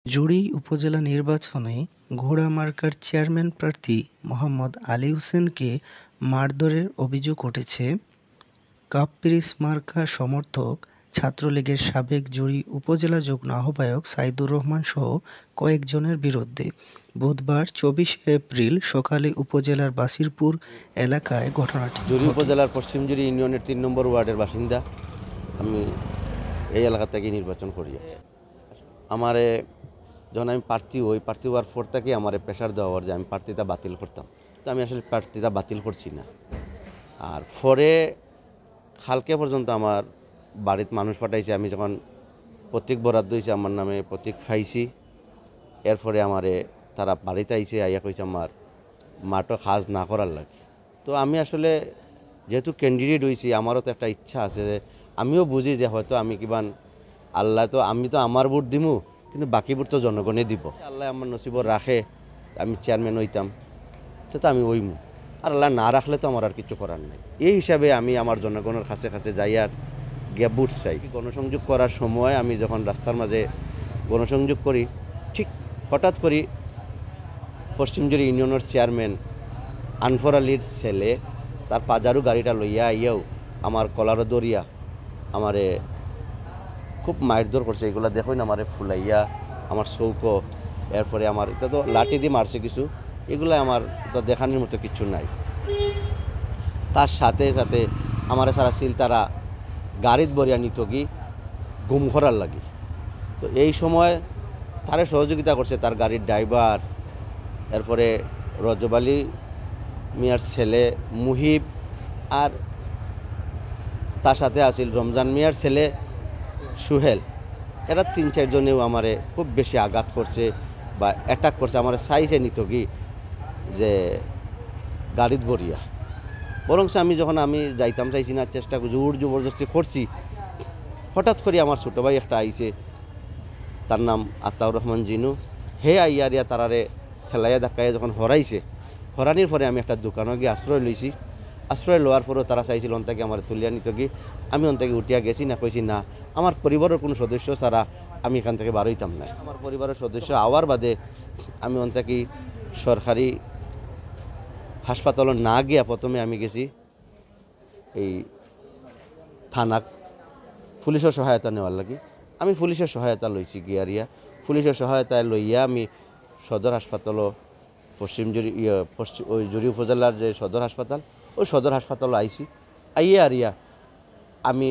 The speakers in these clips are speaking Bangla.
জুড়ী উপজেলা নির্বাচনে ঘোড়া মার্কার চেয়ারম্যান প্রার্থী মোহাম্মদ আলী হোসেনকে মারধরের অভিযোগ উঠেছে কাপ-পিরিচ মার্কা সমর্থক ছাত্রলীগের সাবেক জুড়ী উপজেলা যুগ্ম আহ্বায়ক সাইদুর রহমানসহ কয়েকজনের বিরুদ্ধে। বুধবার ২৪ এপ্রিল সকালে উপজেলার বাসিরপুর এলাকায় ঘটনাটি জুড়ী ঘটে। উপজেলার পশ্চিম জুড়ী ইউনিয়নের ৩ নম্বর ওয়ার্ডের বাসিন্দা আমি। এই এলাকা থেকে নির্বাচন করি। আমারে যখন আমি প্রার্থী হওয়ার পর থেকে আমার প্রেশার দেওয়া যে আমি প্রার্থীতা বাতিল করতাম, তো আমি আসলে প্রার্থীতা বাতিল করছি না। আর পরে কালকে পর্যন্ত আমার বাড়িতে মানুষ পাঠাইছে, আমি যখন প্রতীক বরাদ্দ হয়েছে আমার নামে প্রতীক পাইছি, এরপরে আমারে তারা বাড়িতে আইছে, আইয়া কইছে আমার মাঠও কাজ না করার লাগে। তো আমি আসলে যেহেতু ক্যান্ডিডেট হয়েছি, আমারও তো একটা ইচ্ছা আছে যে আমিও বুঝি যে হয়তো আমি কিবান আল্লাহ তো আমি তো আমার ভোট দিমু, কিন্তু বাকি ভোট তো জনগণে দিব। আল্লাহ আমার নসিব রাখে আমি চেয়ারম্যান হইতাম, সে তো আমি হইমু। আর আল্লাহ না রাখলে তো আমার আর কিছু করার নেই। এই হিসাবে আমি আমার জনগণের কাছে কাছে যাই আর গিয়া ভোট চাই। গণসংযোগ করার সময় আমি যখন রাস্তার মাঝে গণসংযোগ করি, ঠিক হঠাৎ করি পশ্চিম জুড়ী ইউনিয়নের চেয়ারম্যান আনফর আলীর ছেলে তার পাজারু গাড়িটা লইয়া আইয়াও আমার কলারও দরিয়া আমারে খুব মারধর করছে। এগুলো দেখোই না, আমারে ফুলাইয়া আমার চৌকো, এরপরে আমার এটা তো লাঠি দিয়ে মারছে কিছু, এগুলো আমার তো দেখানোর মতো কিছু নাই। তার সাথে সাথে আমার সারা সিল তারা গাড়িত বরিয়া নিত কি গুম করার লাগি। তো এই সময় তারে সহযোগিতা করছে তার গাড়ির ড্রাইভার, এরপরে রজব আলী মিয়ার ছেলে মুহিব, আর তার সাথে আছিল রমজান মিয়ার ছেলে সুহেল। এরা ৩-৪ জনেও আমারে খুব বেশি আঘাত করছে বা অ্যাটাক করছে। আমার সাইজে নিত কি যে গাড়িত বরিয়া, বরং আমি যখন আমি যাইতাম চাইছি না, চেষ্টা জোর জবরদস্তি করছি, হঠাৎ করে আমার ছোটো ভাই একটা আইছে, তার নাম আতাউর রহমান জিনু, হে আইয়ারিয়া তারারে ঠেলাইয়া ধাক্কাইয়া যখন হরাইছে, হরানির পরে আমি একটা দোকানে গিয়ে আশ্রয় লইছি। আশ্রয় লওয়ার পরেও তারা চাইছিল অন্তাকে আমার তুলিয়া নিত কি, আমি অন্তাকে উঠিয়া গেছি না, কইছি না আমার পরিবারের কোনো সদস্য ছাড়া আমি এখান থেকে বারোইতাম না। আমার পরিবারের সদস্য আওয়ার বাদে আমি অন্তাকে সরকারি হাসপাতালে না গিয়া প্রথমে আমি গেছি এই থানা পুলিশের সহায়তা নেওয়ার লাগি। আমি পুলিশের সহায়তা লইছি গিয়ারিয়া, পুলিশের সহায়তায় লইয়া আমি সদর হাসপাতালও পশ্চিম জুড়ী ওই জুড়ী উপজেলার যে সদর হাসপাতাল, ওই সদর হাসপাতালও আইছি। আইয়া আরিয়া আমি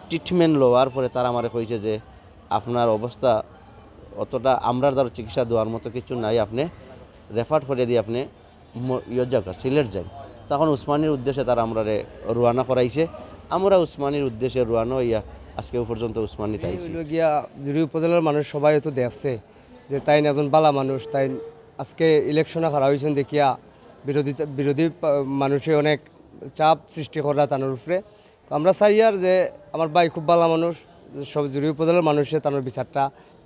ট্রিটমেন্ট লওয়ার পরে তারা আমারে কইছে যে আপনার অবস্থা অতটা আমরার দ্বারা চিকিৎসা দেওয়ার মতো কিছু নাই, আপনি রেফার করে দিয়ে আপনি জায়গা সিলেট যান। তখন উসমানীর উদ্দেশ্যে তারা আমরা রওনা করাইছে। আমরা উসমানীর উদ্দেশ্যে রওনা হইয়া আজকে পর্যন্ত উসমানীতে আইছি। গিয়া জুড়ী উপজেলার মানুষ সবাই তো দেখছে যে তাই একজন বালা মানুষ, তাই আজকে ইলেকশনে হারা হয়েছেন দেখিয়া বিরোধী মানুষে অনেক চাপ সৃষ্টি করা তানোর উপরে। তো আমরা চাই আর যে আমার ভাই খুব ভালো মানুষ, সব জুড়ী উপজেলার মানুষে তানোর বিচারটা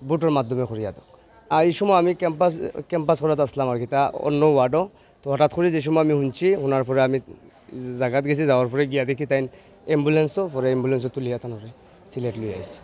ভোটের মাধ্যমে করিয়া দেয়। আর এই সময় আমি ক্যাম্পাস করাতে আসলাম আর কি, তা অন্য ওয়ার্ডও। তো হঠাৎ করে যে সময় আমি শুনছি, শোনার পরে আমি জায়গাত গেছি, যাওয়ার পরে গিয়া দেখি তাই অ্যাম্বুলেন্সও তুলিয়া তানোরে সিলেট লইয়া আইছি।